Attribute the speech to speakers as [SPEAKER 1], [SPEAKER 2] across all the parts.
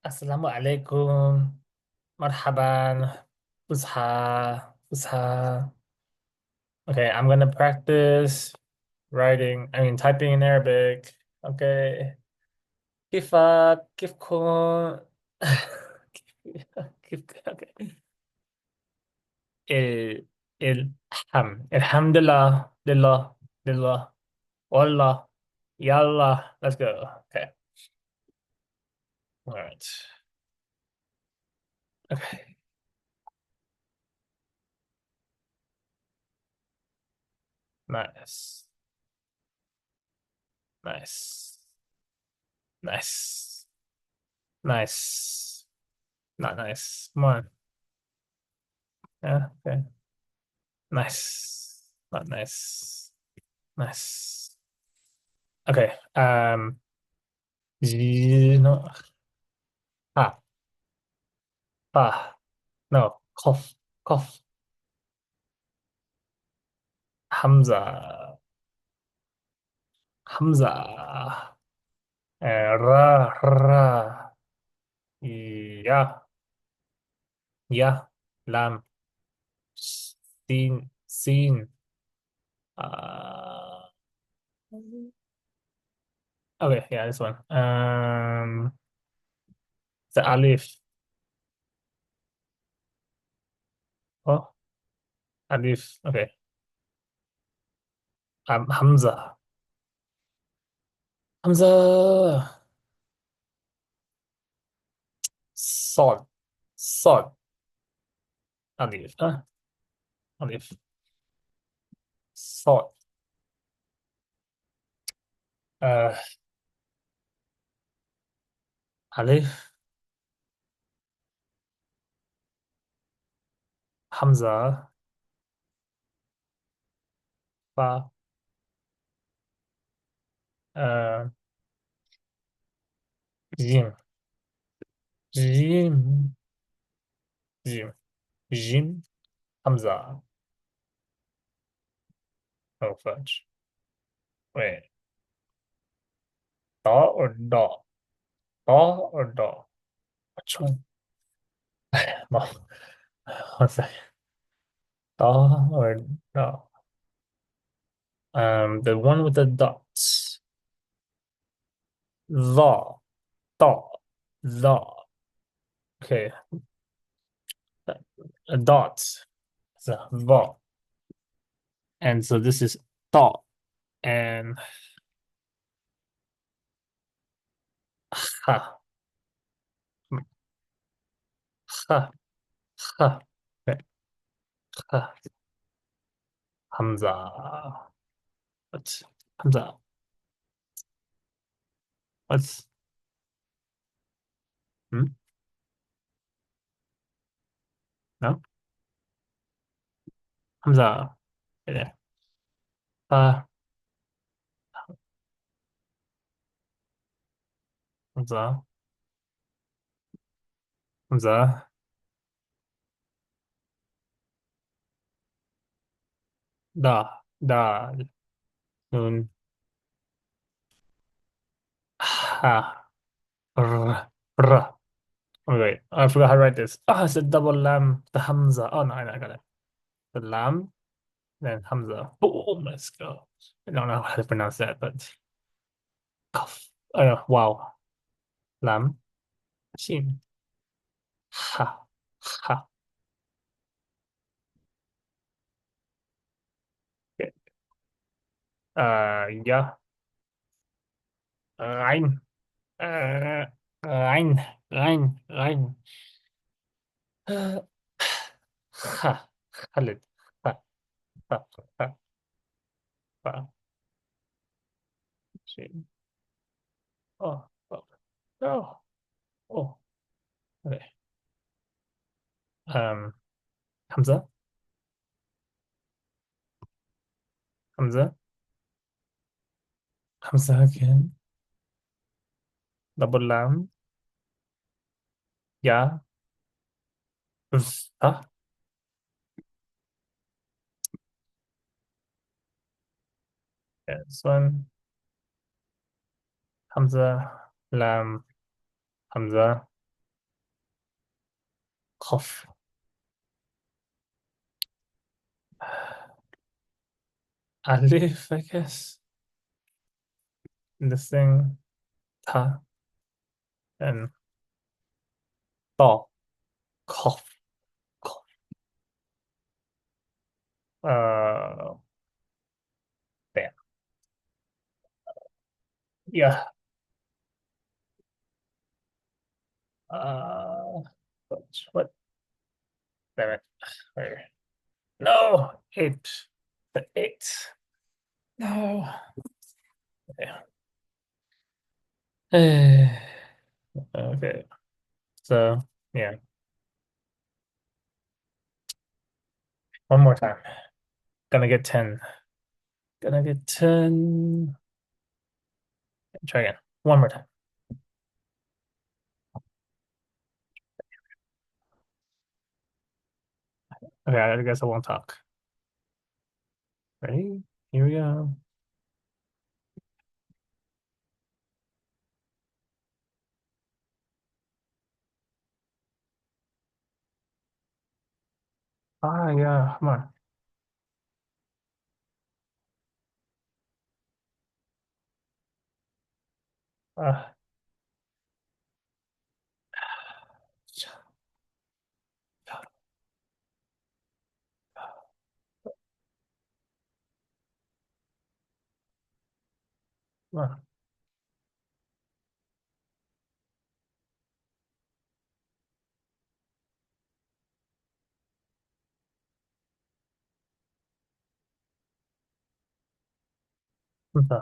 [SPEAKER 1] السلام عليكم. مرحبا. فسحة. فسحة. Okay, I'm gonna practice typing in Arabic. Okay. كيفك؟ كيفكم؟ كيف okay. ال الحمد لله لله لله والله يلا let's go. Okay. All right. Okay. Nice. Nice. Nice. Nice. Not nice. Come on. Yeah. Okay. Nice. Not nice. Nice. Okay. No. Ah. Ah. No. Cough. Cough. Hamza. Hamza. Ra. Ra. Ya. Ya. Lam. Sin. Sin. Uh, okay. Yeah. This one. The alif. Oh. Alif. Okay. Hamza. Hamza. صاد. صاد. ألف ألف. صاد. آه. ألف. حمزة. فا. آه. جيم. جيم. جيم. جيم. حمزة. أو فاج. Wait. Da or da? Da or da? Which one? No. One second. Da or da? The one with the dots. The. Da. The. Okay. A dot. The. The. And so this is da. And ha. Ha. Ha. Ha. Hamza. What? Hamza. What's hmm? No? Hamza. Yeah. Ha. Hamza. Hamza. Da. Da. Nun. Ha. R. R. Oh, wait. I forgot how to write this. Ah, it's a double lam. The Hamza. Oh, no, I got it. The lam, then Hamza. Boom. Let's go. I don't know how to pronounce that, but cough. Oh, wow. Lam. Shin. Ha. Ha. Okay. Yeah. عين. عين. عين. عين. خ. خالد. خ. خ. خ. خ. شيء. Oh. Oh. Oh. Oh. Okay. حمزة. حمزة. حمزة again. Double lam. Yeah. Ah. Yeah, this one. حمزة. Lam. حمزة. خف. ألف فكس. This thing. تا. and طا. خف. خف. uh damn. Yeah. uh what, damn it. Where? No, eight. The eight. No. Yeah. Okay. So yeah, one more time. Gonna get 10. Gonna get 10. Try again. One more time. Okay, I guess I won't talk. Ready? Here we go. Ah, yeah, come on. Uh, come on. Okay.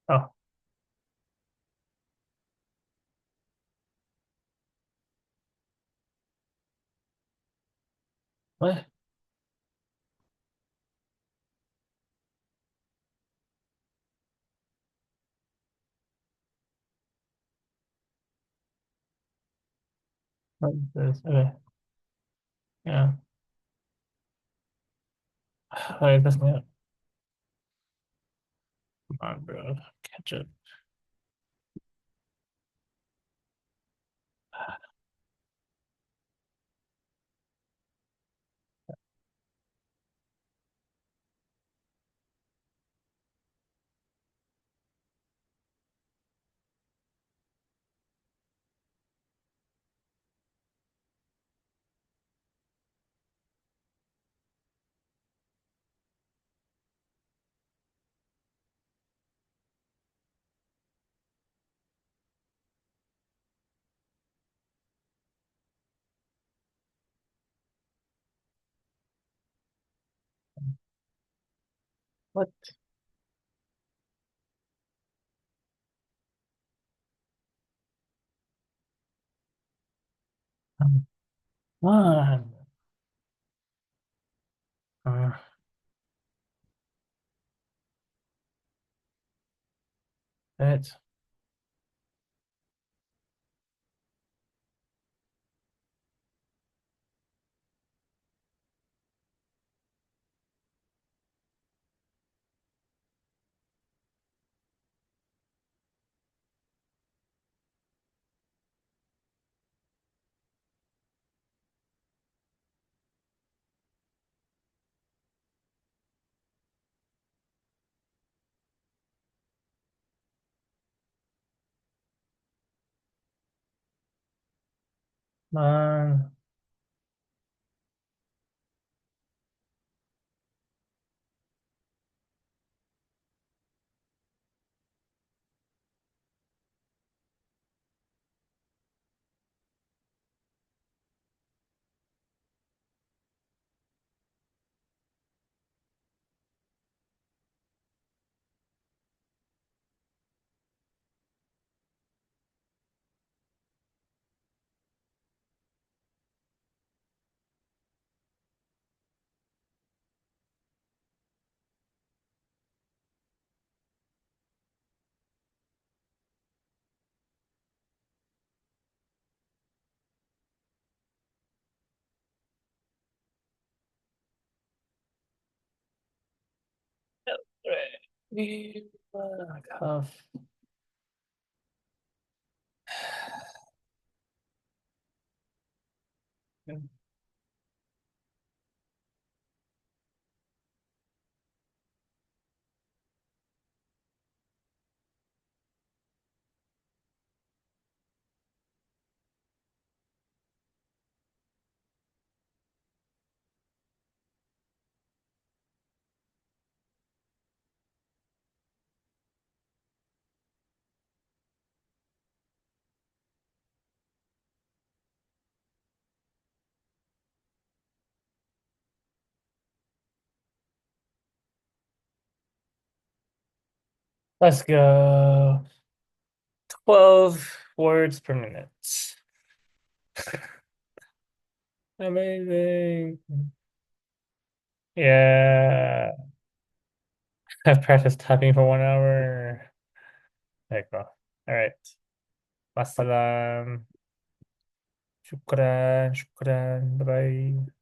[SPEAKER 1] Oh, what? What is this? Okay. Yeah. Okay, that's me up. Come on, bro. Catch it. What? Come on. Uh, it. Come on. Tough. Let's go. 12 words per minute. Amazing. Yeah. I've practiced typing for 1 hour. There you go. All right. Wassalam. Shukran. Shukran. Bye bye.